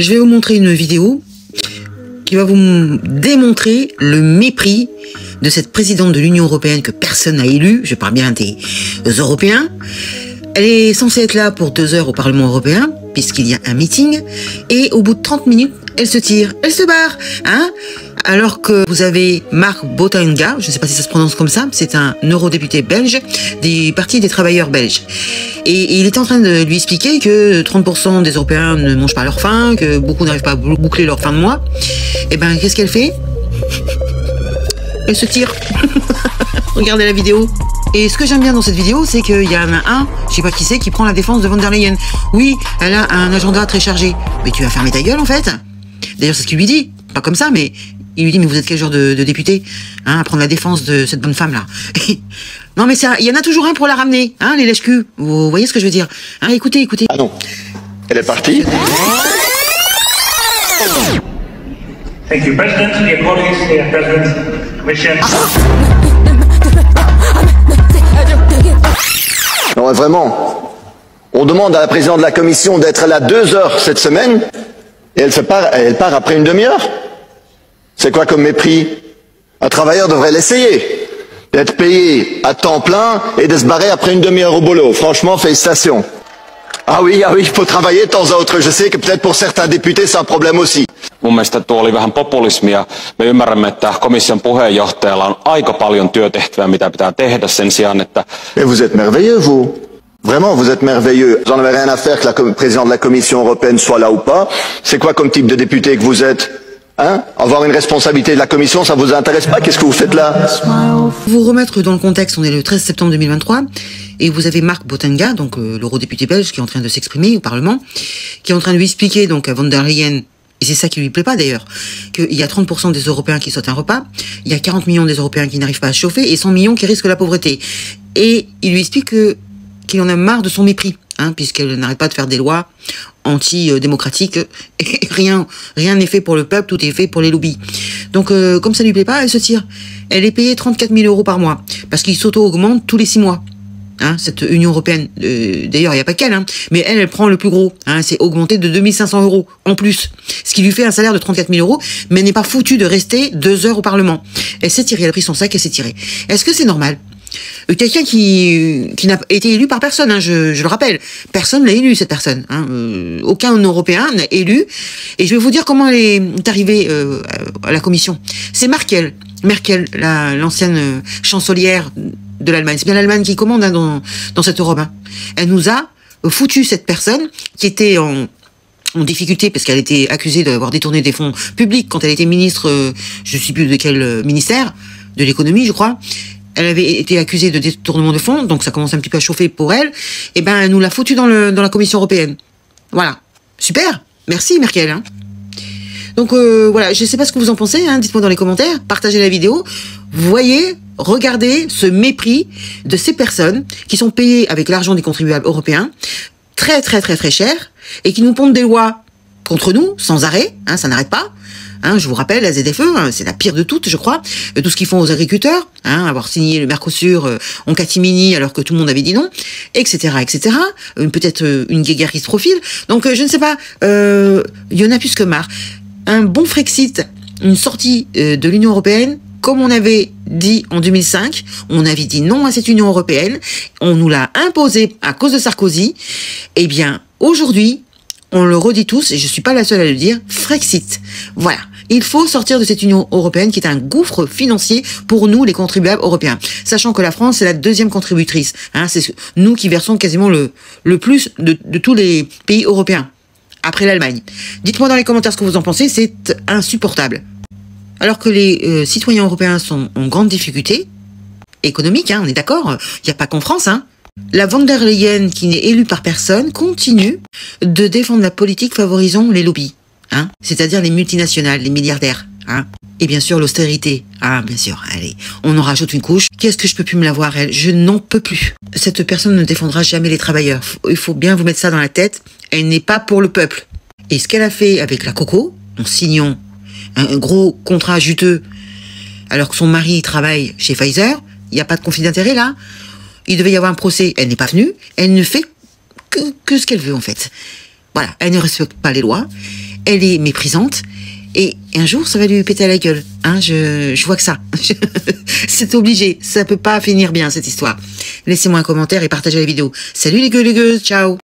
Je vais vous montrer une vidéo qui va vous démontrer le mépris de cette présidente de l'Union européenne que personne n'a élue. Je parle bien des Européens. Elle est censée être là pour 2 heures au Parlement européen, puisqu'il y a un meeting. Et au bout de 30 minutes, elle se tire, elle se barre. Hein, alors que vous avez Mark Botenga, je ne sais pas si ça se prononce comme ça, c'est un eurodéputé belge du Parti des travailleurs belges. Et il est en train de lui expliquer que 30% des Européens ne mangent pas leur faim, que beaucoup n'arrivent pas à boucler leur fin de mois. Et ben, qu'est-ce qu'elle fait? Elle se tire. Regardez la vidéo. Et ce que j'aime bien dans cette vidéo, c'est qu'il y en a un, je sais pas qui c'est, qui prend la défense de von der Leyen. Oui, elle a un agenda très chargé. Mais tu vas fermer ta gueule, en fait. D'ailleurs, c'est ce qu'il lui dit. Pas comme ça, mais il lui dit, mais vous êtes quel genre de député, hein, à prendre la défense de cette bonne femme-là? Non, mais ça, il y en a toujours un pour la ramener, hein, les lèche-culs. Vous voyez ce que je veux dire? Hein, écoutez, écoutez. Ah non. Elle est partie. Thank you, President. Dear colleagues, dear President, Commission. Non, mais vraiment. On demande à la présidente de la Commission d'être là 2 heures cette semaine, et elle part après une demi-heure. C'est quoi comme mépris? Un travailleur devrait l'essayer. D'être payé à temps plein et de se barrer après une demi-heure au boulot. Franchement, félicitations. Ah oui, il faut travailler de temps à autre. Je sais que peut-être pour certains députés, c'est un problème aussi. Mun mielestä tuo oli vähän populismia. Me ymmärrämme, että komission puheenjohtajalla on aika paljon työtehtävää, mitä pitää tehdä sen sijaan, että... Mais vous êtes merveilleux, vous. Vraiment, vous êtes merveilleux. J'en avais rien à faire que le président de la Commission européenne soit là ou pas. C'est quoi comme type de député que vous êtes? Hein? Avoir une responsabilité de la Commission, ça vous intéresse pas? Qu'est-ce que vous faites là? Vous remettre dans le contexte, on est le 13 septembre 2023, et vous avez Mark Botenga, donc l'eurodéputé belge, qui est en train de s'exprimer au Parlement, qui est en train de lui expliquer donc à von der Leyen, et c'est ça qui lui plaît pas d'ailleurs, qu'il y a 30% des Européens qui sautent un repas, il y a 40 millions des Européens qui n'arrivent pas à se chauffer, et 100 millions qui risquent la pauvreté. Et il lui explique qu'il en a marre de son mépris, hein, puisqu'elle n'arrête pas de faire des lois anti-démocratiques, et rien n'est fait pour le peuple, tout est fait pour les lobbies. Donc, comme ça lui plaît pas, elle se tire. Elle est payée 34 000 € par mois, parce qu'il s'auto-augmente tous les 6 mois. Hein, cette Union européenne, d'ailleurs, il n'y a pas qu'elle, hein, mais elle prend le plus gros. Hein, c'est augmenté de 2 500 € en plus, ce qui lui fait un salaire de 34 000 €, mais n'est pas foutu de rester 2 heures au Parlement. Elle s'est tirée, elle a pris son sac, elle s'est tirée. Est-ce que c'est normal? Quelqu'un qui n'a été élu par personne, hein, je le rappelle. Personne l'a élu, cette personne. Hein, aucun Européen n'a élu. Et je vais vous dire comment elle est arrivée à la Commission. C'est Merkel, l'ancienne chancelière de l'Allemagne. C'est bien l'Allemagne qui commande, hein, dans cette Europe. Hein. Elle nous a foutu cette personne qui était en difficulté parce qu'elle était accusée d'avoir détourné des fonds publics quand elle était ministre, je ne sais plus de quel ministère, de l'économie, je crois. Elle avait été accusée de détournement de fonds, donc ça commence un petit peu à chauffer pour elle. Et ben, elle nous l'a foutu dans la Commission européenne. Voilà. Super. Merci, Merkel. Hein. Donc, voilà. Je ne sais pas ce que vous en pensez. Hein. Dites-moi dans les commentaires. Partagez la vidéo. Vous voyez, regardez ce mépris de ces personnes qui sont payées avec l'argent des contribuables européens, très, très, très, très cher, et qui nous pondent des lois contre nous, sans arrêt. Hein, ça n'arrête pas. Hein, je vous rappelle, la ZFE, hein, c'est la pire de toutes, je crois. Tout ce qu'ils font aux agriculteurs, hein, avoir signé le Mercosur en catimini alors que tout le monde avait dit non, etc., etc. Peut-être une guéguerre qui se profile. Donc, je ne sais pas, il y en a plus que marre. Un bon Frexit, une sortie de l'Union européenne, comme on avait dit en 2005, on avait dit non à cette Union européenne, on nous l'a imposé à cause de Sarkozy. Eh bien, aujourd'hui, on le redit tous, et je suis pas la seule à le dire, Frexit. Voilà. Il faut sortir de cette Union européenne qui est un gouffre financier pour nous, les contribuables européens. Sachant que la France, c'est la 2e contributrice. Hein, c'est nous qui versons quasiment le plus de tous les pays européens. Après l'Allemagne. Dites-moi dans les commentaires ce que vous en pensez, c'est insupportable. Alors que les citoyens européens sont en grande difficulté économique, hein, on est d'accord, il n'y a pas qu'en France, hein. La von der Leyen, qui n'est élue par personne, continue de défendre la politique favorisant les lobbies, hein, c'est-à-dire les multinationales, les milliardaires, hein, et bien sûr l'austérité, ah bien sûr, allez, on en rajoute une couche. Qu'est-ce que je peux plus me la voir, elle? Je n'en peux plus. Cette personne ne défendra jamais les travailleurs. Il faut bien vous mettre ça dans la tête. Elle n'est pas pour le peuple. Et ce qu'elle a fait avec la Coco, en signant un gros contrat juteux, alors que son mari travaille chez Pfizer, il n'y a pas de conflit d'intérêt là. Il devait y avoir un procès, elle n'est pas venue, elle ne fait que ce qu'elle veut en fait. Voilà, elle ne respecte pas les lois, elle est méprisante, et un jour, ça va lui péter à la gueule. Hein, je vois que ça. C'est obligé. Ça peut pas finir bien, cette histoire. Laissez-moi un commentaire et partagez la vidéo. Salut les gueux, ciao!